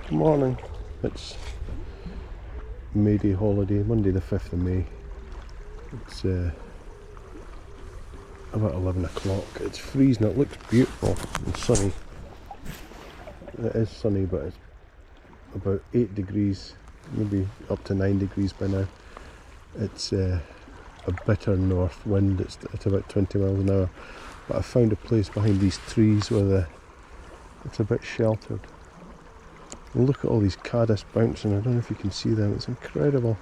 Good morning. It's May Day holiday, Monday the 5th of May. It's about 11 o'clock. It's freezing. It looks beautiful and sunny. It is sunny, but it's about 8 degrees, maybe up to 9 degrees by now. It's a bitter north wind. It's about 20 miles an hour. But I found a place behind these trees where it's a bit sheltered. And look at all these caddis bouncing. I don't know if you can see them. It's incredible.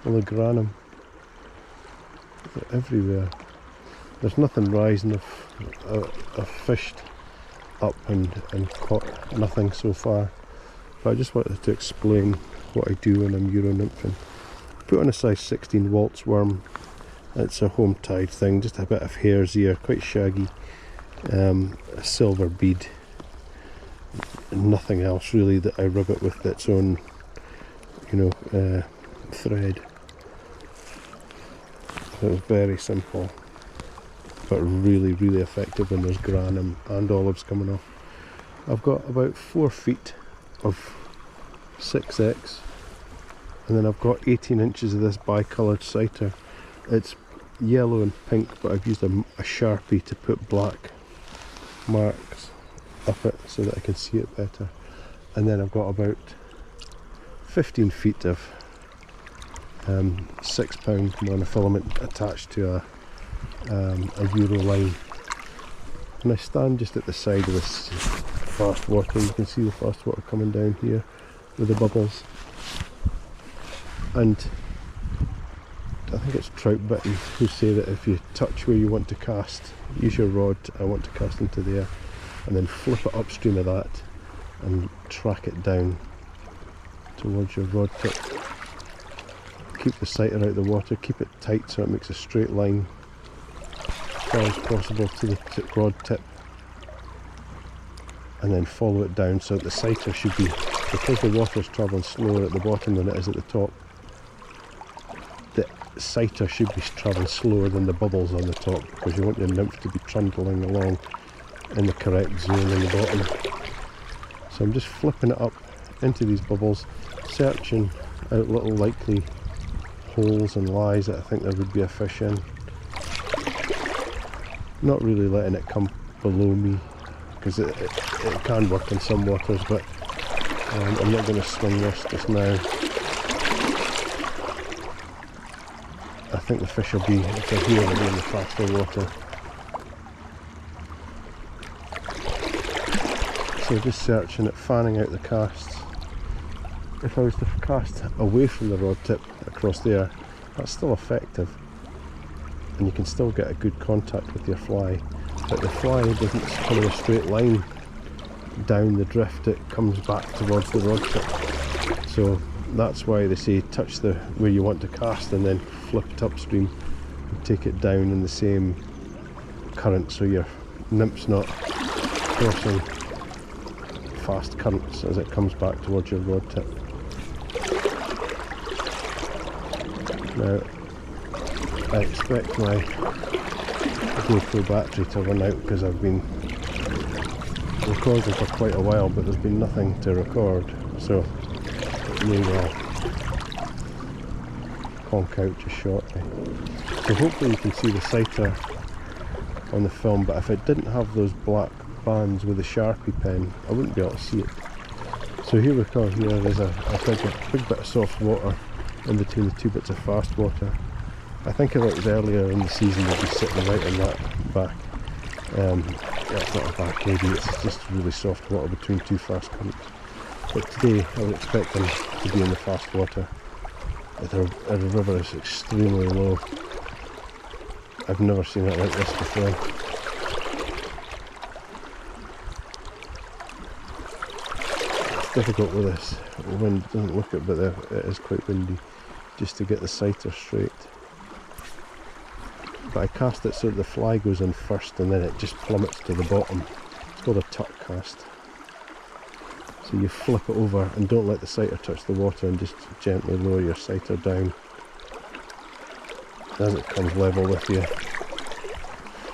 All the granum. They're everywhere. There's nothing rising. I've fished up and caught nothing so far. But I just wanted to explain what I do when I'm Euronymphing. Put on a size 16 waltz worm. It's a home tied thing, just a bit of hare's ear, quite shaggy. A silver bead. Nothing else really that I rub it with its own, thread. So it's very simple, but really, really effective when there's granum and olives coming off. I've got about 4 feet of 6X, and then I've got 18 inches of this bicoloured cider. It's yellow and pink, but I've used a Sharpie to put black marks up it so that I can see it better. And then I've got about 15 feet of 6-pound monofilament attached to a Euro line. And I stand just at the side of this fast water. You can see the fast water coming down here with the bubbles. And I think it's Trout bitten who say that if you touch where you want to cast, use your rod, I want to cast into there, and then flip it upstream of that and track it down towards your rod tip. Keep the sighter out of the water, keep it tight so it makes a straight line as far as possible to the rod tip, and then follow it down so that the sighter should be, because the water is travelling slower at the bottom than it is at the top, the sighter should be travelling slower than the bubbles on the top, because you want your nymph to be trundling along in the correct zone in the bottom. So I'm just flipping it up into these bubbles, searching out little likely holes and lies that I think there would be a fish in. Not really letting it come below me, because it can work in some waters, but I'm not going to swing this just now. I think the fish will be, if they're here, they'll be in the faster water. So just searching it, fanning out the casts. If I was to cast away from the rod tip across there, that's still effective, and you can still get a good contact with your fly, but the fly doesn't come in a straight line down the drift, it comes back towards the rod tip. So that's why they say touch where you want to cast and then flip it upstream and take it down in the same current, so your nymph's not crossing fast currents as it comes back towards your rod tip. Now, I expect my GoPro battery to run out because I've been recording for quite a while, but there's been nothing to record, so it may well conk out just shortly. So hopefully you can see the sighter on the film, but if it didn't have those black bands with a Sharpie pen, I wouldn't be able to see it. So here we go, here there's a big bit of soft water in between the 2 bits of fast water. I think if it was earlier in the season they'd be sitting right on that back. That's not a back maybe, it's just really soft water between 2 fast currents. But today I would expect them to be in the fast water. The river is extremely low. I've never seen it like this before. It's difficult with this. The wind doesn't look it, but it is quite windy, just to get the sighter straight. But I cast it so that the fly goes in first and then it just plummets to the bottom. It's called a tuck cast. So you flip it over and don't let the sighter touch the water, and just gently lower your sighter down. As it comes level with you,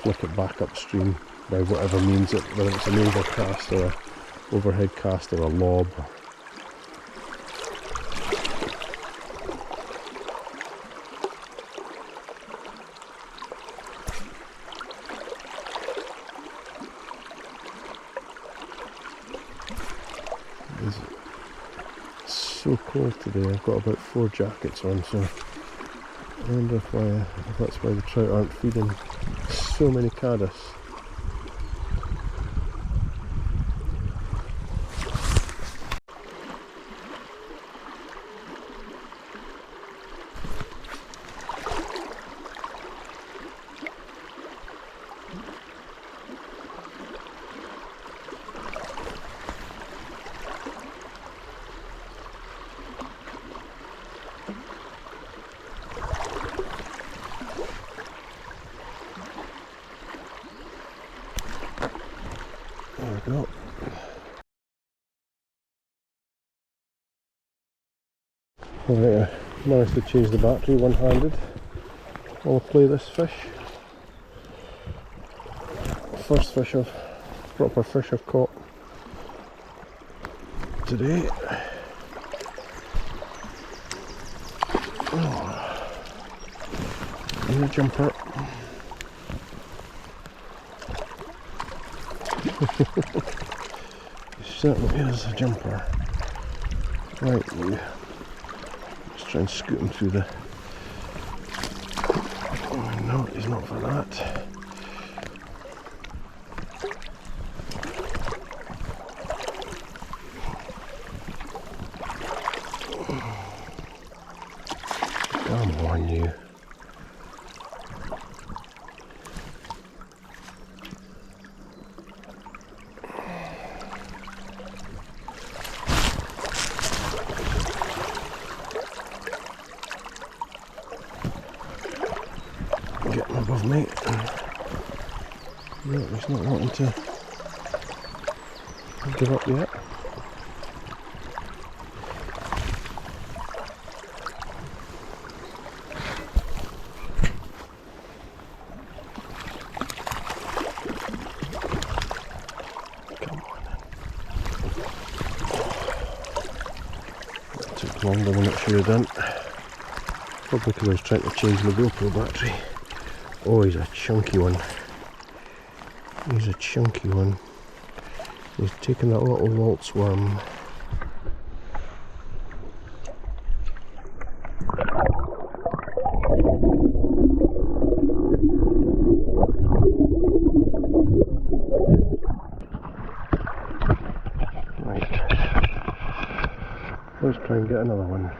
flick it back upstream by whatever means, whether it's an overcast or a overhead cast or a lob. It's so cold today. I've got about 4 jackets on, so I wonder if that's why the trout aren't feeding so many caddis. There we go. Alright, I managed to change the battery one-handed. I'll play this fish. First proper fish I've caught today. Oh, and a jumper. It certainly is a jumper. Right, let's try and scoot him through the... Oh no, he's not for that. Come on, you. Getting above me. No, he's not wanting to give up yet. Took longer than it should have done. Probably because I was trying to change my GoPro battery. Oh, he's a chunky one. He's a chunky one. He's taking that little waltz worm. Right. Let's try and get another one.